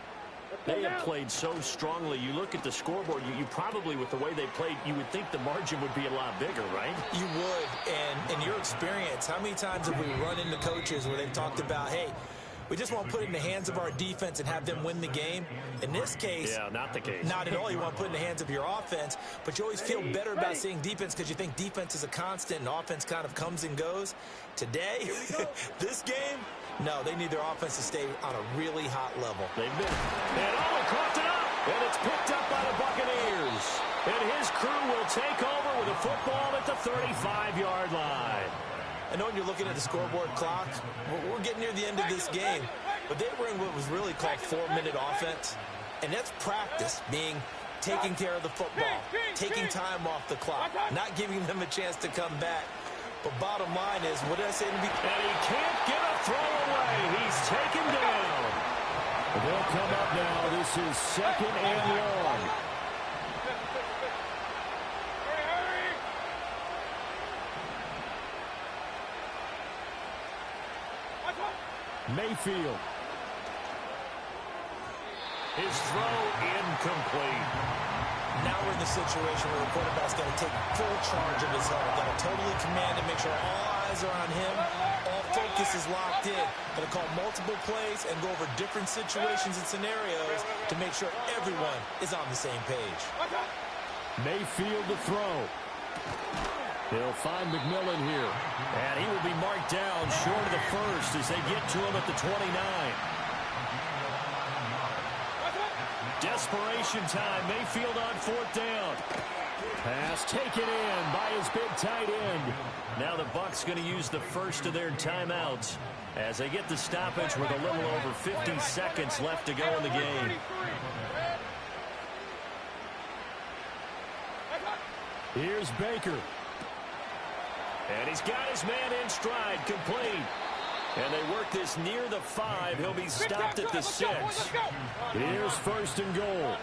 They have played so strongly. You look at the scoreboard, you probably, with the way they played, you would think the margin would be a lot bigger, right? You would, and in your experience, how many times have we run into coaches where they've talked about, hey, we just want to put it in the hands of our defense and have them win the game? In this case, yeah, not the case. Not at all. You want to put it in the hands of your offense, but you always feel better about seeing defense because you think defense is a constant and offense kind of comes and goes. Today, this game, no, they need their offense to stay on a really hot level. They've been. And he caught it up, and it's picked up by the Buccaneers. And his crew will take over with a football at the 35-yard line. I know when you're looking at the scoreboard clock, we're getting near the end of this game, but they were in what was really called 4-minute offense, and that's practice, being taking care of the football, taking time off the clock, not giving them a chance to come back. But bottom line is, what did I say in the beginning? And he can't get a throw away. He's taken down. They'll come up now. This is 2nd and long. Mayfield. His throw incomplete. Now we're in the situation where the quarterback's got to take full charge of his huddle. Got to totally command and make sure all eyes are on him. All focus is locked in. Got to call multiple plays and go over different situations and scenarios to make sure everyone is on the same page. Mayfield to throw. He'll find McMillan here. And he will be marked down short of the first as they get to him at the 29. Desperation time. Mayfield on 4th down. Pass taken in by his big tight end. Now the Bucs going to use the first of their timeouts as they get the stoppage with a little over 50 seconds left to go in the game. Here's Baker. And he's got his man in stride, complete. And they work this near the 5. He'll be stopped at the 6. Here's 1st and goal.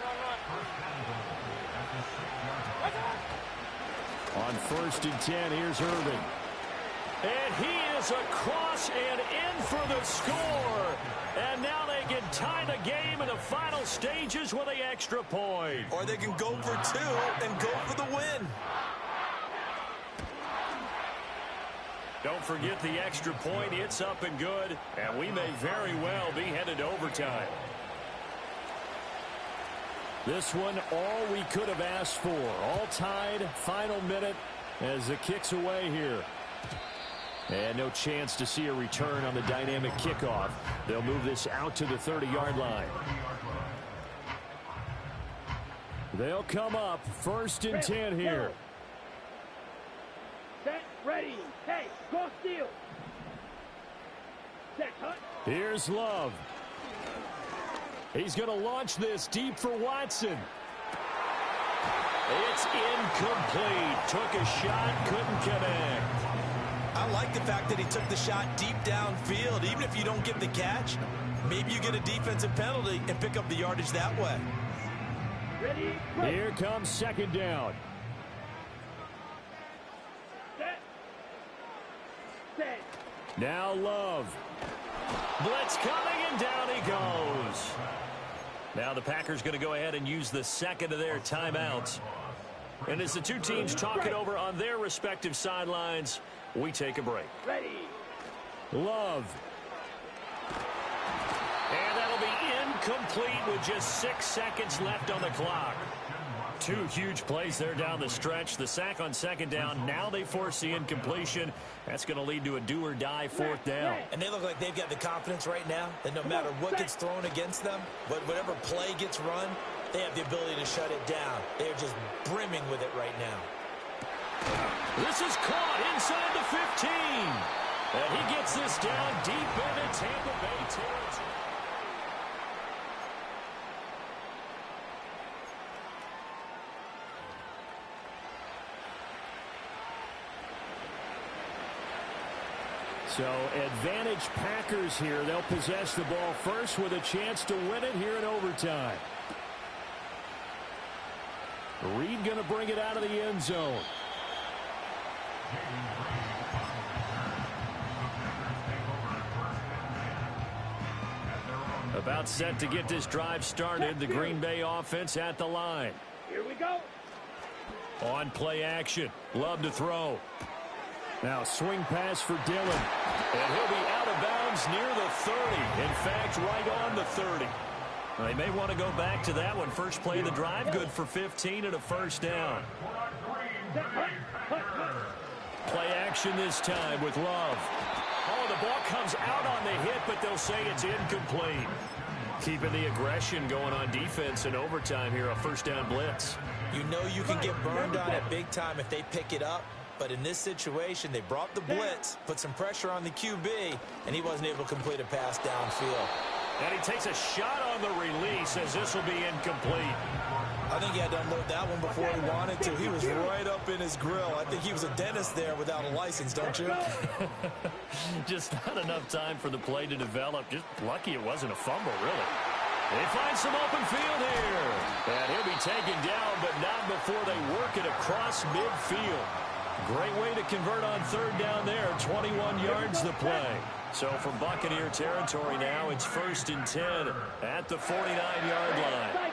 On 1st and 10, here's Irving. And he is across and in for the score. And now they can tie the game in the final stages with the extra point. Or they can go for 2 and go for the win. Don't forget the extra point. It's up and good. And we may very well be headed to overtime. This one, all we could have asked for. All tied, final minute as the kick's away here. And no chance to see a return on the dynamic kickoff. They'll move this out to the 30-yard line. They'll come up 1st and 10 here. Set, ready, hey, go steal. Set, hunt. Here's Love. He's going to launch this deep for Watson. It's incomplete. Took a shot, couldn't connect. I like the fact that he took the shot deep downfield. Even if you don't get the catch, maybe you get a defensive penalty and pick up the yardage that way. Ready, Here comes 2nd down. set. Set. Now Love. Blitz coming, and down he goes. Now the Packers going to go ahead and use the 2nd of their timeouts. And as the two teams talk it over on their respective sidelines, we take a break. Ready. Love. And that'll be incomplete with just 6 seconds left on the clock. 2 huge plays there down the stretch. The sack on 2nd down. Now they force the incompletion. That's going to lead to a do-or-die 4th down. And they look like they've got the confidence right now that no matter what gets thrown against them, whatever play gets run, they have the ability to shut it down. They're just brimming with it right now. This is caught inside the 15. And he gets this down deep into Tampa Bay territory. So advantage Packers here. They'll possess the ball first with a chance to win it here in overtime. Reed going to bring it out of the end zone. About set to get this drive started. The Green Bay offense at the line. Here we go. On play action. Love to throw. Now swing pass for Dillon. And he'll be out of bounds near the 30. In fact, right on the 30. They may want to go back to that one. First play of the drive, good for 15 and a 1st down. Play action this time with Love. Oh, the ball comes out on the hit, but they'll say it's incomplete. Keeping the aggression going on defense in overtime here, a 1st down blitz. You know you can get burned on it big time if they pick it up. But in this situation, they brought the blitz, put some pressure on the QB, and he wasn't able to complete a pass downfield. And he takes a shot on the release as this will be incomplete. I think he had to unload that one before he wanted to. He was right up in his grill. I think he was a dentist there without a license, don't you? Just not enough time for the play to develop. Just lucky it wasn't a fumble, really. They find some open field here. And he'll be taken down, but not before they work it across midfield. Great way to convert on 3rd down there. 21 yards the play. So from Buccaneer territory now, it's 1st and 10 at the 49-yard line.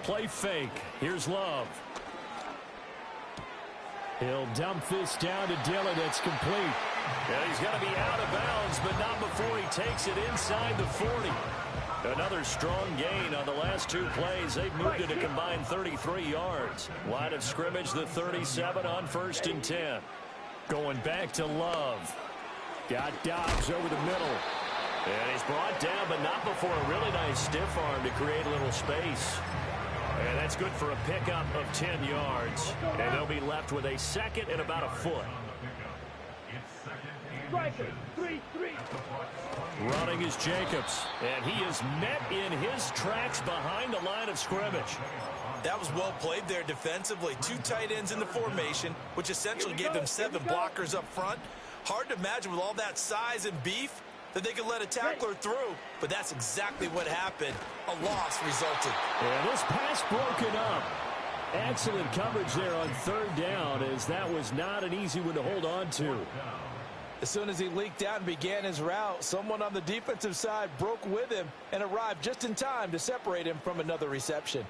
Play fake. Here's Love. He'll dump this down to Dillon. It's complete. And he's going to be out of bounds, but not before he takes it inside the 40. Another strong gain on the last 2 plays. They've moved it a combined 33 yards. Line of scrimmage, the 37 on 1st and 10. Going back to Love. Got Dobbs over the middle. And he's brought down, but not before a really nice stiff arm to create a little space. And that's good for a pickup of 10 yards. And they'll be left with a 2nd and about a foot. Striker, 3-3. Running is Jacobs. And he is met in his tracks behind the line of scrimmage. That was well played there defensively. 2 tight ends in the formation, which essentially gave them 7 blockers up front. Hard to imagine with all that size and beef that they could let a tackler through. But that's exactly what happened. A loss resulted. And this pass broken up. Excellent coverage there on 3rd down, as that was not an easy one to hold on to. As soon as he leaked out and began his route, someone on the defensive side broke with him and arrived just in time to separate him from another reception.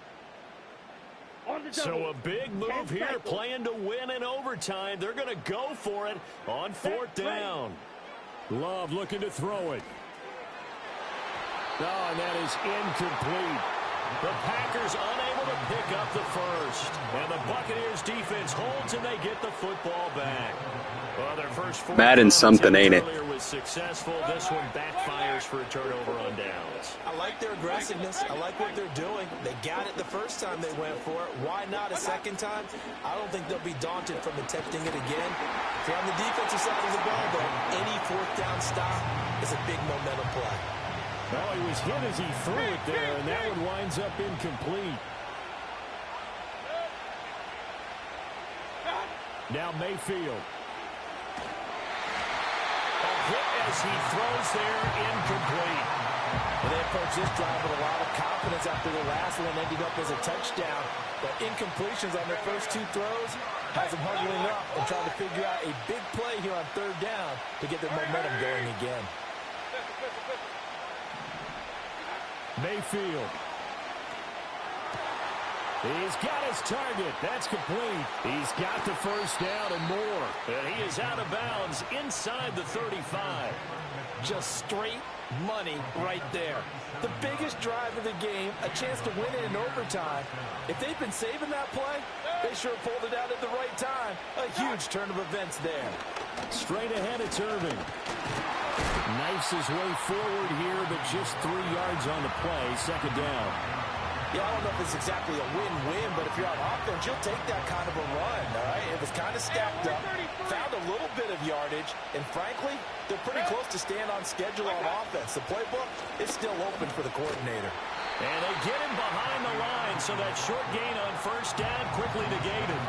So a big move here, playing to win in overtime. They're going to go for it on 4th down. Love looking to throw it. Oh, and that is incomplete. The Packers unable to pick up the first. And the Buccaneers defense holds and they get the football back. Well, their first four Madden's something, ain't it? earlier was successful. This one backfires for a turnover on downs. I like their aggressiveness. I like what they're doing. They got it the first time they went for it. Why not a second time? I don't think they'll be daunted from attempting it again. If you're on the defensive side of the ball, though, any fourth down stop is a big momentum play. Well, he was hit as he threw it there, and that one winds up incomplete. Now Mayfield. A hit as he throws there, incomplete. And they approached this drive with a lot of confidence after the last one ended up as a touchdown. But incompletions on their first two throws has them huddling up and trying to figure out a big play here on third down to get their momentum going again. Mayfield. He's got his target. That's complete. He's got the first down and more. And he is out of bounds inside the 35. Just straight money right there. The biggest drive of the game, a chance to win it in overtime. If they've been saving that play, they sure pulled it out at the right time. A huge turn of events there. Straight ahead, it's Irving. Knifes his way forward here, but just 3 yards on the play. Second down. Yeah, I don't know if it's exactly a win-win, but if you're on offense, you'll take that kind of a run, all right? It was kind of stacked up, found a little bit of yardage, and frankly, they're pretty close to staying on schedule on offense. The playbook is still open for the coordinator. And they get him behind the line, so that short gain on first down quickly negated.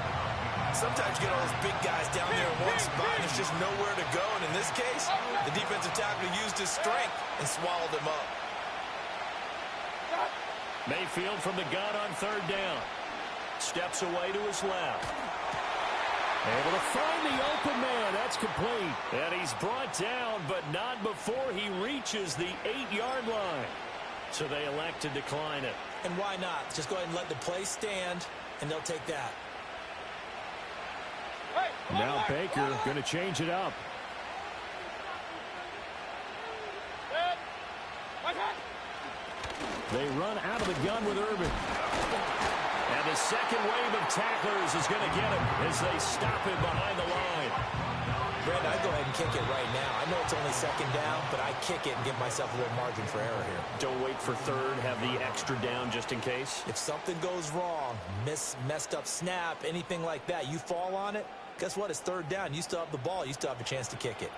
Sometimes you get all those big guys down there in one spot, and there's just nowhere to go, and in this case, the defensive tackle used his strength and swallowed him up. Mayfield from the gun on third down. Steps away to his left. Able to find the open man. That's complete. And he's brought down, but not before he reaches the 8-yard line. So they elect to decline it. And why not? Just go ahead and let the play stand, and they'll take that. Now Baker going to change it up. They run out of the gun with Irving. And the second wave of tacklers is going to get him as they stop him behind the line. Brent, I'd go ahead and kick it right now. I know it's only second down, but I kick it and give myself a little margin for error here. Don't wait for third. Have the extra down just in case. If something goes wrong, messed up snap, anything like that, you fall on it, guess what? It's third down. You still have the ball. You still have a chance to kick it.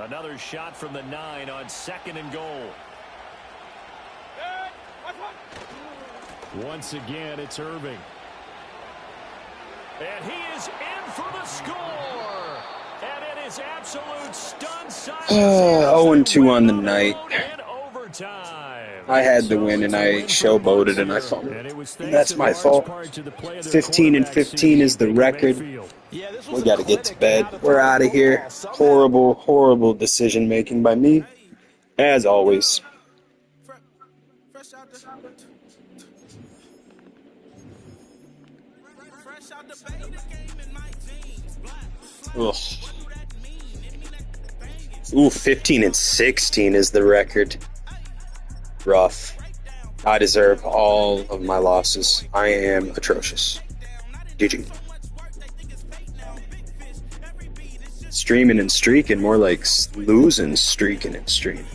Another shot from the 9 on second and goal. Once again, it's Irving. And he is in for the score. And it is absolute stun silence. 0-2 on the night. In overtime. I had the win and I showboated and I fumbled. That's my fault. 15-15 is the record. We got to get to bed. We're out of here. Horrible, horrible decision making by me, as always. Ugh. Ooh, 15-16 is the record. Rough. I deserve all of my losses. I am atrocious. GG. Streaming and streaking, more like losing, streaking and streaming.